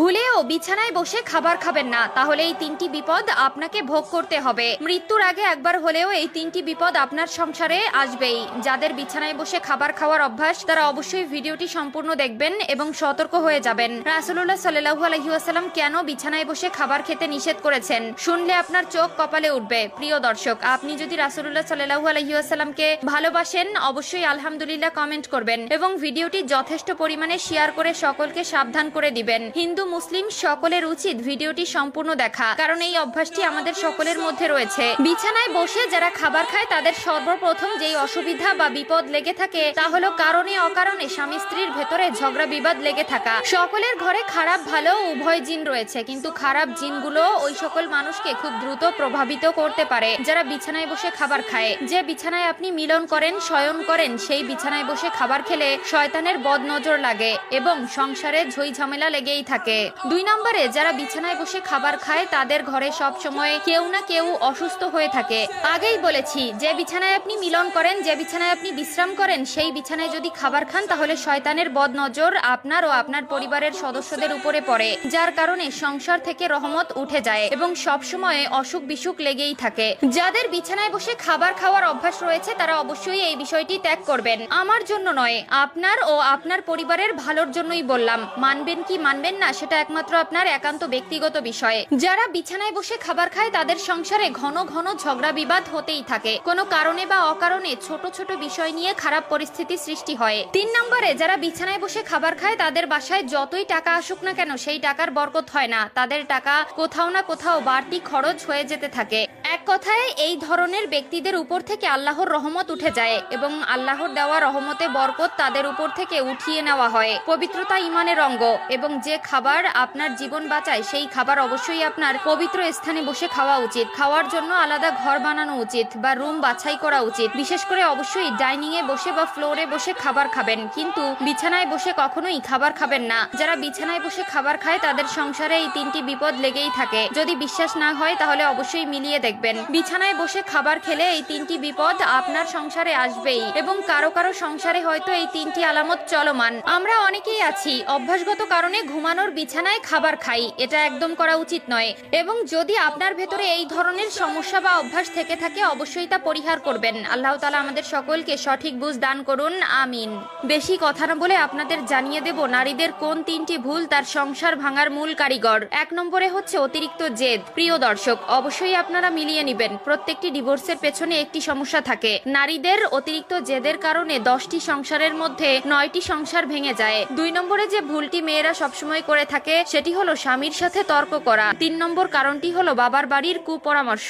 ভুলেও বিছানায় বসে খাবার খাবেন না, তাহলে এই তিনটি বিপদ আপনাকে ভোগ করতে হবে। মৃত্যুর আগে একবার হলেও এই তিনটি বিপদ আপনার সংসারে আসবেই। যাদের বিছানায় বসে খাবার খাওয়ার অভ্যাস তারা অবশ্যই ভিডিওটি সম্পূর্ণ দেখবেন এবং সতর্ক হয়ে যাবেন। রাসূলুল্লাহ সাল্লাল্লাহু আলাইহি ওয়াসাল্লাম কেন বিছানায় বসে খাবার খেতে নিষেধ করেছেন, শুনলে আপনার চোখ কপালে উঠবে। প্রিয় দর্শক, আপনি যদি রাসূলুল্লাহ সাল্লাল্লাহু আলাইহি ওয়াসাল্লামকে ভালোবাসেন অবশ্যই আলহামদুলিল্লাহ কমেন্ট করবেন এবং ভিডিওটি যথেষ্ট পরিমাণে শেয়ার করে সকলকে সাবধান করে দিবেন। হিন্দু মুসলিম সকলের উচিত ভিডিওটি সম্পূর্ণ দেখা, কারণ এই অভ্যাসটি আমাদের সকলের মধ্যে রয়েছে। বিছানায় বসে যারা খাবার খায় তাদের সর্বপ্রথম যেই অসুবিধা বা বিপদ লেগে থাকে তা হলো কারণে অকারণে স্বামী স্ত্রীর ভেতরে ঝগড়া বিবাদ লেগে থাকা। সকলের ঘরে খারাপ ভালো উভয় জিন রয়েছে, কিন্তু খারাপ জিনগুলো ওই সকল মানুষকে খুব দ্রুত প্রভাবিত করতে পারে যারা বিছানায় বসে খাবার খায়। যে বিছানায় আপনি মিলন করেন, শয়ন করেন, সেই বিছানায় বসে খাবার খেলে শয়তানের বদনজর লাগে এবং সংসারে ঝই ঝামেলা লেগেই থাকে। 2 নম্বরে যারা বিছানায় বসে খাবার খায় তাদের ঘরে সব সময় কেউ না কেউ অসুস্থ হয়ে থাকে। আগেই বলেছি, যে বিছানায় আপনি মিলন করেন, যে বিছানায় আপনি বিশ্রাম করেন, সেই বিছানায় যদি খাবার খান তাহলে শয়তানের বদনজর আপনার ও আপনার পরিবারের সদস্যদের উপরে পড়ে, যার কারণে সংসার থেকে রহমত উঠে যায় এবং সব সময় অসুখ বিসুখ লেগেই থাকে। যাদের বিছানায় বসে খাবার খাওয়ার অভ্যাস রয়েছে তারা অবশ্যই এই বিষয়টি ত্যাগ করবেন। আমার জন্য নয়, আপনার ও আপনার পরিবারের ভালোর জন্যই বললাম। মানবেন কি মানবেন না সেটা একমাত্র আপনার একান্ত ব্যক্তিগত বিষয়। যারা বিছানায় বসে খাবার খায় তাদের সংসারে ঘন ঘন ঝগড়া বিবাদ হতেই থাকে। কোনো কারণে বা অকারণে ছোট ছোট বিষয় নিয়ে খারাপ পরিস্থিতি সৃষ্টি হয়। 3 নম্বরে যারা বিছানায় বসে খাবার খায় তাদের বাসায় যতই টাকা আসুক না কেন সেই টাকার বরকত হয় না। তাদের টাকা কোথাও না কোথাও বাড়তি খরচ হয়ে যেতে থাকে। এক কথায় এই ধরনের ব্যক্তিদের উপর থেকে আল্লাহর রহমত উঠে যায় এবং আল্লাহর দেওয়া রহমতে বরকত তাদের উপর থেকে উঠিয়ে নেওয়া হয়। পবিত্রতা ইমানের অঙ্গ এবং যে খাবার আপনার জীবন বাঁচায় সেই খাবার অবশ্যই আপনার পবিত্র স্থানে বসে খাওয়া উচিত। খাওয়ার জন্য আলাদা ঘর বানানো উচিত বা রুম বাছাই করা উচিত। বিশেষ করে অবশ্যই ডাইনিং এ বসে বা ফ্লোরে বসে খাবার খাবেন, কিন্তু বিছানায় বসে কখনোই খাবার খাবেন না। যারা বিছানায় বসে খাবার খায় তাদের সংসারে এই 3টি বিপদ লেগেই থাকে। যদি বিশ্বাস না হয় তাহলে অবশ্যই মিলিয়ে দেখবেন। বিছানায় বসে খাবার খেলে এই 3টি বিপদ আপনার সংসারে আসবেই এবং কারো কারো সংসারে হয়তো এই 3টি আলামত চলমান। আমরা অনেকেই আছি অভ্যাসগত কারণে ঘুমানোর বিছানায় খাবার খাই, এটা একদম করা উচিত নয় এবং যদি আপনার ভেতরে এই ধরনের সমস্যা বা অভ্যাস থেকে থাকে অবশ্যই তা পরিহার করবেন। আল্লাহ তাআলা আমাদের সকলকে সঠিক বুঝ দান করুন, আমিন। বেশি কথা না বলে আপনাদের জানিয়ে দেব নারীদের কোন 3টি ভুল তার সংসার ভাঙার মূল কারিগর। 1 নম্বরে হচ্ছে অতিরিক্ত জেদ। প্রিয় দর্শক, অবশ্যই আপনারা মিলিয়ে নেবেন, প্রত্যেকটি ডিভোর্সের পেছনে একটি সমস্যা থাকে। নারীদের অতিরিক্ত জেদের কারণে 10টি সংসারের মধ্যে 9টি সংসার ভেঙে যায়। 2 নম্বরে যে ভুলটি মেয়েরা সবসময় করে থাকে সেটি হলো স্বামীর সাথে তর্ক করা। 3 নম্বর কারণটি হলো বাবার বাড়ির কুপরামর্শ।